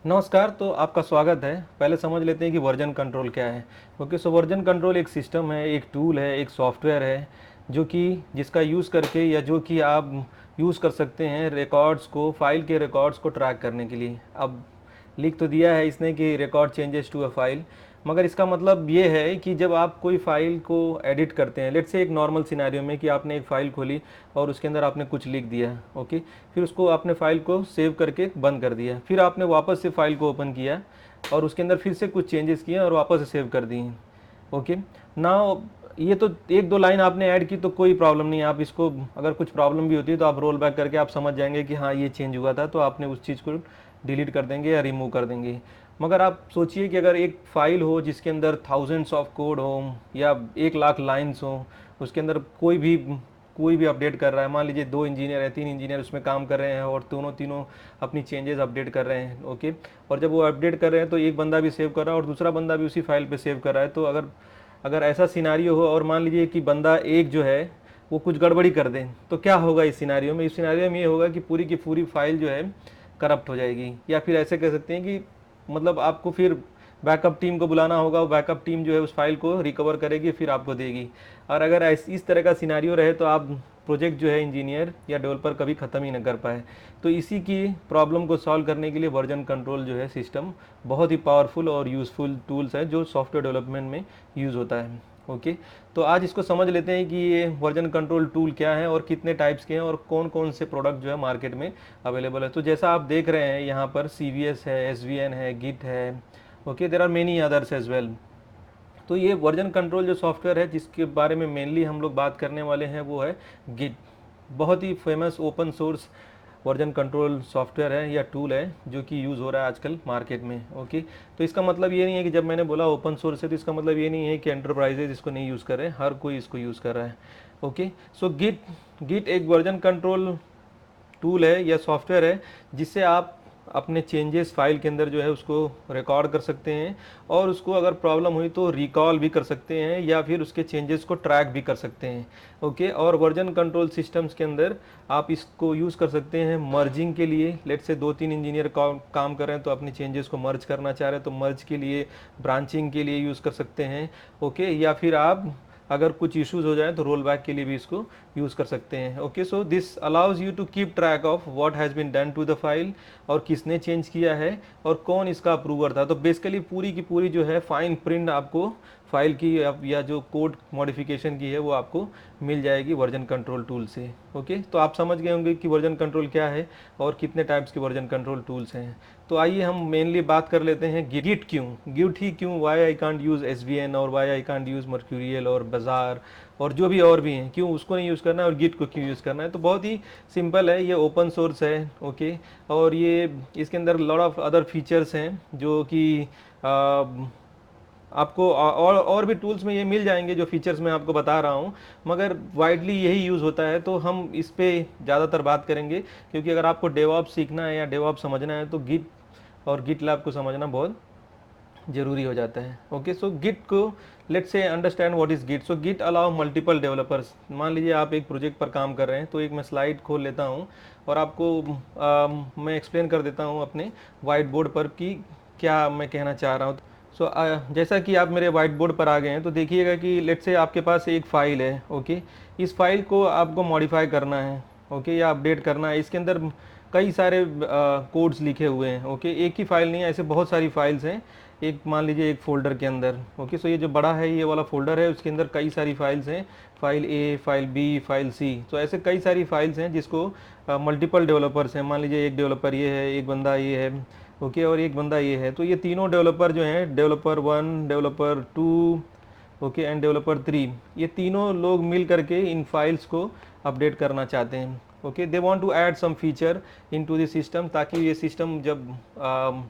नमस्कार। तो आपका स्वागत है। पहले समझ लेते हैं कि वर्जन कंट्रोल क्या है। ओके, सो वर्जन कंट्रोल एक सिस्टम है, एक टूल है, एक सॉफ्टवेयर है जो कि जिसका यूज़ करके या जो कि आप यूज़ कर सकते हैं रिकॉर्ड्स को, फाइल के रिकॉर्ड्स को ट्रैक करने के लिए। अब लिख तो दिया है इसने कि record changes to a file, मगर इसका मतलब ये है कि जब आप कोई फ़ाइल को एडिट करते हैं, लेट्स से एक नॉर्मल सिनेरियो में कि आपने एक फ़ाइल खोली और उसके अंदर आपने कुछ लिख दिया। ओके, फिर उसको आपने फ़ाइल को सेव करके बंद कर दिया, फिर आपने वापस से फ़ाइल को ओपन किया और उसके अंदर फिर से कुछ चेंजेस किए और वापस से सेव कर दिए। ओके, ना ये तो एक दो लाइन आपने ऐड की तो कोई प्रॉब्लम नहीं है। आप इसको, अगर कुछ प्रॉब्लम भी होती है तो आप रोल बैक करके आप समझ जाएंगे कि हाँ ये चेंज हुआ था, तो आपने उस चीज़ को डिलीट कर देंगे या रिमूव कर देंगे। मगर आप सोचिए कि अगर एक फ़ाइल हो जिसके अंदर थाउजेंड्स ऑफ कोड हो या 1 लाख लाइन्स हो, उसके अंदर कोई भी अपडेट कर रहा है, मान लीजिए 2 इंजीनियर है, 3 इंजीनियर उसमें काम कर रहे हैं और दोनों तीनों अपनी चेंजेस अपडेट कर रहे हैं। ओके, और जब वो अपडेट कर रहे हैं तो एक बंदा भी सेव कर रहा है और दूसरा बंदा भी उसी फाइल पे सेव कर रहा है। तो अगर अगर ऐसा सिनारियो हो और मान लीजिए कि बंदा एक जो है वो कुछ गड़बड़ी कर दे, तो क्या होगा इस सिनारियो में? इस सिनारियो में ये होगा कि पूरी की पूरी फाइल जो है करप्ट हो जाएगी, या फिर ऐसे कह सकते हैं कि मतलब आपको फिर बैकअप टीम को बुलाना होगा। वो बैकअप टीम जो है उस फाइल को रिकवर करेगी, फिर आपको देगी। और अगर इस तरह का सिनारियो रहे तो आप प्रोजेक्ट जो है इंजीनियर या डेवलपर कभी ख़त्म ही न कर पाए। तो इसी की प्रॉब्लम को सॉल्व करने के लिए वर्जन कंट्रोल जो है सिस्टम बहुत ही पावरफुल और यूज़फुल टूल्स है जो सॉफ्टवेयर डेवलपमेंट में यूज़ होता है। ओके, तो आज इसको समझ लेते हैं कि ये वर्जन कंट्रोल टूल क्या है और कितने टाइप्स के हैं और कौन कौन से प्रोडक्ट जो है मार्केट में अवेलेबल है। तो जैसा आप देख रहे हैं यहाँ पर CVS है, SVN है, गिट है। Okay, there are many others as well. तो ये वर्जन कंट्रोल जो सॉफ्टवेयर है जिसके बारे में मेनली हम लोग बात करने वाले हैं वो है गिट। बहुत ही famous open source version control software है या टूल है जो कि यूज़ हो रहा है आजकल मार्केट में। ओके, तो इसका मतलब ये नहीं है कि जब मैंने बोला ओपन सोर्स है तो इसका मतलब ये नहीं है कि एंटरप्राइजेज इसको नहीं यूज़ कर रहे हैं, हर कोई इसको यूज़ कर रहा है। ओके, सो गिट गिट एक वर्जन कंट्रोल टूल है या सॉफ्टवेयर है जिससे आप अपने चेंजेस फाइल के अंदर जो है उसको रिकॉर्ड कर सकते हैं और उसको अगर प्रॉब्लम हुई तो रिकॉल भी कर सकते हैं या फिर उसके चेंजेस को ट्रैक भी कर सकते हैं। ओके, और वर्जन कंट्रोल सिस्टम्स के अंदर आप इसको यूज़ कर सकते हैं मर्जिंग के लिए। लेट से 2-3 इंजीनियर काम कर रहे हैं तो अपने चेंजेस को मर्ज करना चाह रहे हैं तो मर्ज के लिए, ब्रांचिंग के लिए यूज़ कर सकते हैं। ओके, या फिर आप अगर कुछ इश्यूज हो जाए तो रोल बैक के लिए भी इसको यूज़ कर सकते हैं। Okay, so this allows you to keep track of what has been done to the file, और किसने चेंज किया है और कौन इसका अप्रूवर था। तो बेसिकली पूरी की पूरी जो है फाइन प्रिंट आपको फाइल की या जो कोड मॉडिफिकेशन की है वो आपको मिल जाएगी वर्जन कंट्रोल टूल से। ओके, तो आप समझ गए होंगे कि वर्जन कंट्रोल क्या है और कितने टाइप्स के वर्जन कंट्रोल टूल्स हैं। तो आइए हम मेनली बात कर लेते हैं गिट क्यों, why I can't use SVN और why I can't use Mercurial और बाजार और जो भी और भी हैं, क्यों उसको नहीं यूज़ करना है और गिट को क्यों यूज़ करना है। तो बहुत ही सिंपल है, ये ओपन सोर्स है। ओके, और ये इसके अंदर लॉट ऑफ अदर फीचर्स हैं जो कि आपको और भी टूल्स में ये मिल जाएंगे जो फीचर्स मैं आपको बता रहा हूँ, मगर वाइडली यही यूज़ होता है तो हम इस पर ज़्यादातर बात करेंगे। क्योंकि अगर आपको डेवऑप्स सीखना है या डेवऑप्स समझना है तो गिट और गिट लैब को समझना बहुत ज़रूरी हो जाता है। ओके, सो गिट को लेट्स से understand what is Git. So Git allow multiple developers. मान लीजिए आप एक प्रोजेक्ट पर काम कर रहे हैं, तो एक मैं स्लाइड खोल लेता हूँ और आपको मैं एक्सप्लेन कर देता हूँ अपने वाइट बोर्ड पर कि क्या मैं कहना चाह रहा हूँ। सो जैसा कि आप मेरे वाइट बोर्ड पर आ गए हैं तो देखिएगा कि लेट्स से आपके पास एक फ़ाइल है। ओके, इस फाइल को आपको मॉडिफाई करना है। ओके, या अपडेट करना है। इसके अंदर कई सारे कोड्स लिखे हुए हैं। ओके, एक ही फाइल नहीं है, ऐसे बहुत सारी फाइल्स हैं एक, मान लीजिए एक फ़ोल्डर के अंदर। ओके, सो ये जो बड़ा है ये वाला फ़ोल्डर है, उसके अंदर कई सारी फाइल्स हैं, file A, file B, file C। तो ऐसे कई सारी फाइल्स हैं जिसको मल्टीपल डेवलपर्स हैं। मान लीजिए एक डेवलपर ये है, एक बंदा ये है। ओके, और एक बंदा ये है। तो ये तीनों डेवलपर जो हैं, developer 1, developer 2, okay, end developer 3, ये तीनों लोग मिल करके इन फाइल्स को अपडेट करना चाहते हैं। Okay, they want to add some feature into the system, ताकि ये सिस्टम जब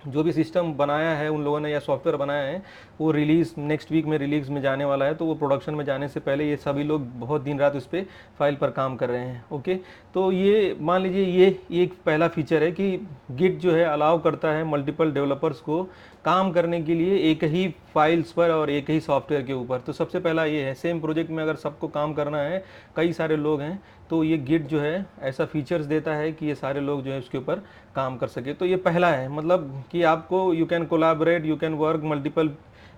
जो भी सिस्टम बनाया है उन लोगों ने या सॉफ्टवेयर बनाया है वो रिलीज़ नेक्स्ट वीक में रिलीज़ में जाने वाला है, तो वो प्रोडक्शन में जाने से पहले ये सभी लोग बहुत दिन रात उस पर फाइल पर काम कर रहे हैं। ओके, तो ये मान लीजिए ये एक पहला फीचर है कि गिट जो है अलाउ करता है मल्टीपल डेवलपर्स को काम करने के लिए एक ही फाइल्स पर और एक ही सॉफ्टवेयर के ऊपर। तो सबसे पहला ये है, सेम प्रोजेक्ट में अगर सबको काम करना है, कई सारे लोग हैं, तो ये गिट जो है ऐसा फीचर्स देता है कि ये सारे लोग जो है उसके ऊपर काम कर सके। तो ये पहला है, मतलब कि आपको you can collaborate, you can work multiple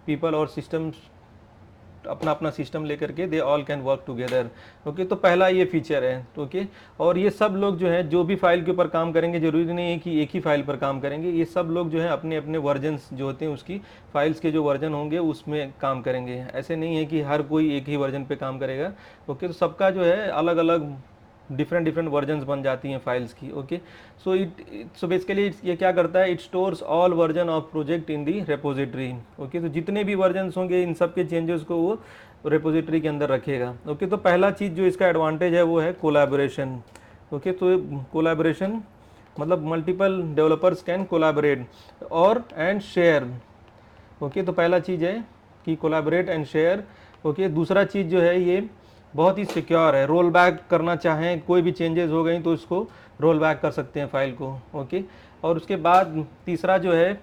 people और सिस्टम्स, अपना अपना सिस्टम लेकर के they all can work together. Okay, तो पहला ये फीचर है। ओके, और ये सब लोग जो है जो भी फाइल के ऊपर काम करेंगे, जरूरी नहीं है कि एक ही फाइल पर काम करेंगे, ये सब लोग जो है अपने अपने वर्जन्स जो होते हैं उसकी फाइल्स के जो वर्जन होंगे उसमें काम करेंगे। ऐसे नहीं है कि हर कोई एक ही वर्जन पे काम करेगा। ओके, तो सबका जो है अलग अलग डिफरेंट डिफरेंट वर्जन्स बन जाती हैं फाइल्स की। ओके, सो बेसिकली ये क्या करता है, it stores all version of project in the repository. Okay, तो जितने भी वर्जन्स होंगे इन सब के चेंजेस को वो रेपोजिटरी के अंदर रखेगा। ओके, तो पहला चीज़ जो इसका एडवांटेज है वो है कोलैबोरेशन। ओके, तो कोलैबोरेशन मतलब मल्टीपल डेवलपर्स कैन कोलैबोरेट और एंड शेयर। ओके, तो पहला चीज़ है कि कोलैबोरेट एंड शेयर। ओके, दूसरा चीज़ जो है ये बहुत ही सिक्योर है, रोल बैक करना चाहें, कोई भी चेंजेस हो गई तो इसको रोल बैक कर सकते हैं फाइल को। ओके, और उसके बाद तीसरा जो है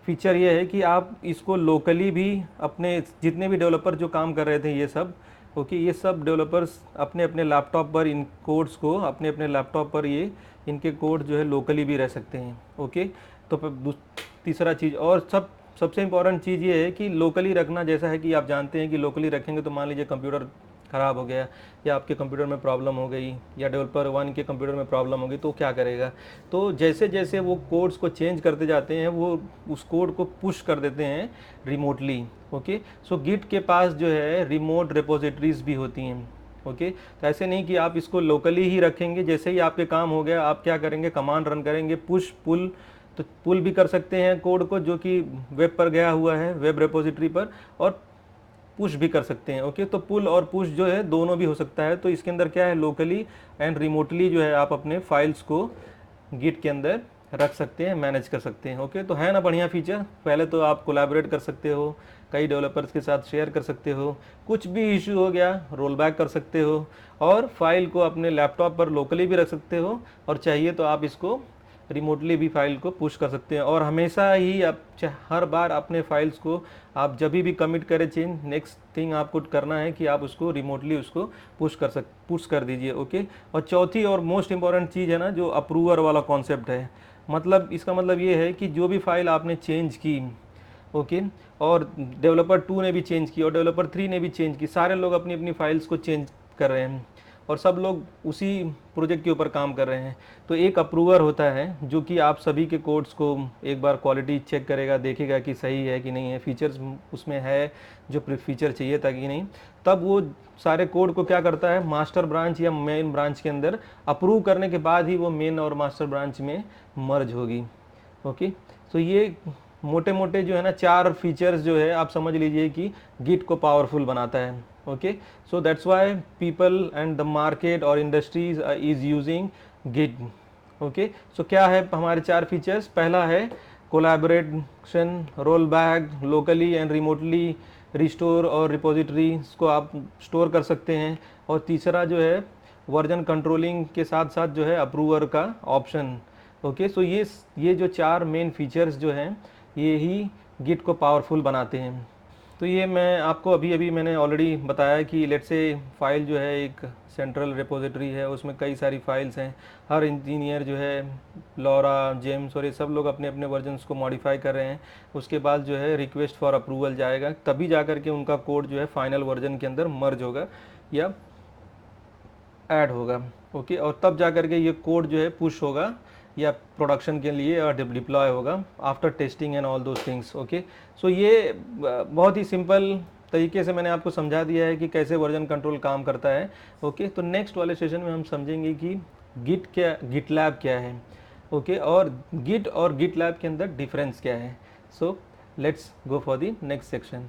फीचर ये है कि आप इसको लोकली भी अपने जितने भी डेवलपर जो काम कर रहे थे ये सब, ओके, ये सब डेवलपर्स अपने अपने लैपटॉप पर इन कोड्स को अपने अपने लैपटॉप पर ये इनके कोड जो है लोकली भी रह सकते हैं। ओके, तो तीसरा चीज़ और सबसे इम्पॉर्टेंट चीज़ ये है कि लोकली रखना, जैसा है कि आप जानते हैं कि लोकली रखेंगे तो मान लीजिए कंप्यूटर ख़राब हो गया या आपके कंप्यूटर में प्रॉब्लम हो गई या डेवलपर 1 के कंप्यूटर में प्रॉब्लम हो गई तो क्या करेगा। तो जैसे जैसे वो कोड्स को चेंज करते जाते हैं वो उस कोड को पुश कर देते हैं रिमोटली। ओके, सो गिट के पास जो है रिमोट रिपोजिटरीज भी होती हैं। ओके, तो ऐसे नहीं कि आप इसको लोकली ही रखेंगे, जैसे ही आपके काम हो गया आप क्या करेंगे, कमांड रन करेंगे पुश पुल, तो पुल भी कर सकते हैं कोड को जो कि वेब पर गया हुआ है वेब रिपोजिटरी पर, और पुश भी कर सकते हैं। ओके, तो पुल और पुश जो है दोनों भी हो सकता है। तो इसके अंदर क्या है, लोकली एंड रिमोटली जो है आप अपने फाइल्स को गिट के अंदर रख सकते हैं, मैनेज कर सकते हैं। ओके, तो है ना बढ़िया फीचर। पहले तो आप कोलैबोरेट कर सकते हो, कई डेवलपर्स के साथ शेयर कर सकते हो, कुछ भी इशू हो गया रोल बैक कर सकते हो, और फाइल को अपने लैपटॉप पर लोकली भी रख सकते हो, और चाहिए तो आप इसको रिमोटली भी फाइल को पुश कर सकते हैं। और हमेशा ही आप हर बार अपने फाइल्स को आप जब भी कमिट करें चेंज, नेक्स्ट थिंग आपको करना है कि आप उसको रिमोटली उसको पुश कर दीजिए। ओके, और चौथी और मोस्ट इंपॉर्टेंट चीज़ है ना जो अप्रूवर वाला कॉन्सेप्ट है, मतलब इसका मतलब ये है कि जो भी फाइल आपने चेंज की, ओके, और डेवलपर 2 ने भी चेंज की और डेवलपर 3 ने भी चेंज की, सारे लोग अपनी अपनी फाइल्स को चेंज कर रहे हैं और सब लोग उसी प्रोजेक्ट के ऊपर काम कर रहे हैं। तो एक अप्रूवर होता है जो कि आप सभी के कोड्स को एक बार क्वालिटी चेक करेगा, देखेगा कि सही है कि नहीं है, फीचर्स उसमें है जो फीचर चाहिए था कि नहीं, तब वो सारे कोड को क्या करता है, मास्टर ब्रांच या मेन ब्रांच के अंदर अप्रूव करने के बाद ही वो मेन और मास्टर ब्रांच में मर्ज होगी। ओके, तो ये मोटे मोटे जो है ना 4 फीचर्स जो है आप समझ लीजिए कि गिट को पावरफुल बनाता है। Okay, so that's why people and the market और industries is using Git. Okay, so क्या है हमारे 4 फीचर्स, पहला है collaboration, roll back, locally and remotely restore और रिपोजिटरीज को आप स्टोर कर सकते हैं, और तीसरा जो है वर्जन कंट्रोलिंग के साथ साथ जो है अप्रूवर का ऑप्शन। ओके, सो ये जो 4 मेन फीचर्स जो हैं ये ही गिट को पावरफुल बनाते हैं। तो ये मैं आपको अभी मैंने ऑलरेडी बताया कि लेट्स से फाइल जो है एक सेंट्रल रिपोजिटरी है, उसमें कई सारी फाइल्स हैं, हर इंजीनियर जो है लॉरा, जेम्स और ये सब लोग अपने अपने वर्जन्स को मॉडिफाई कर रहे हैं। उसके बाद जो है रिक्वेस्ट फॉर अप्रूवल जाएगा, तभी जा कर के उनका कोड जो है फाइनल वर्जन के अंदर मर्ज होगा या ऐड होगा। ओके, और तब जा कर के ये कोड जो है पुश होगा या प्रोडक्शन के लिए डिप्लॉय होगा after testing and all those things. Okay, so ये बहुत ही सिंपल तरीके से मैंने आपको समझा दिया है कि कैसे वर्जन कंट्रोल काम करता है। ओके, तो नेक्स्ट वाले सेशन में हम समझेंगे कि गिटलैब क्या है। ओके, और गिट और गिटलैब के अंदर डिफरेंस क्या है। So let's go for the next section.